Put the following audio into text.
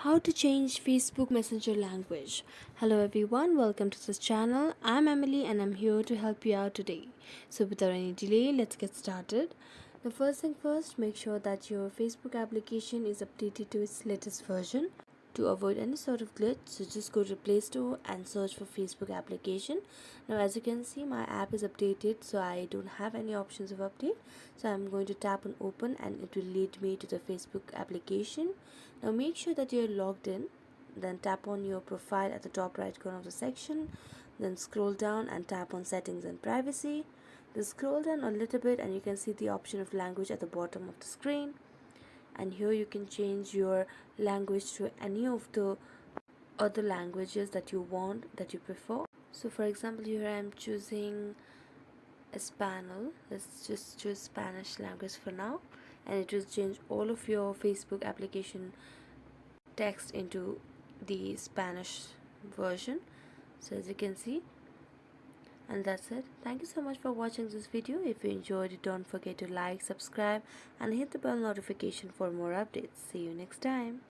How to change Facebook Messenger language. Hello everyone, welcome to this channel. I'm Emily and I'm here to help you out today. So without any delay, let's get started. The first thing first, make sure that your Facebook application is updated to its latest version. To avoid any sort of glitch, so just go to Play Store and search for Facebook application. Now as you can see, my app is updated, so I don't have any options of update. So I'm going to tap on open and it will lead me to the Facebook application. Now make sure that you're logged in, then tap on your profile at the top right corner of the section, then scroll down and tap on settings and privacy. Then scroll down a little bit and you can see the option of language at the bottom of the screen, and here you can change your language to any of the other languages that you want, that you prefer. So for example, here I am choosing Espanol. Let's just choose Spanish language for now, and it will change all of your Facebook application text into the Spanish version. So as you can see, and that's it. Thank you so much for watching this video. If you enjoyed it, don't forget to like, subscribe and hit the bell notification for more updates. See you next time.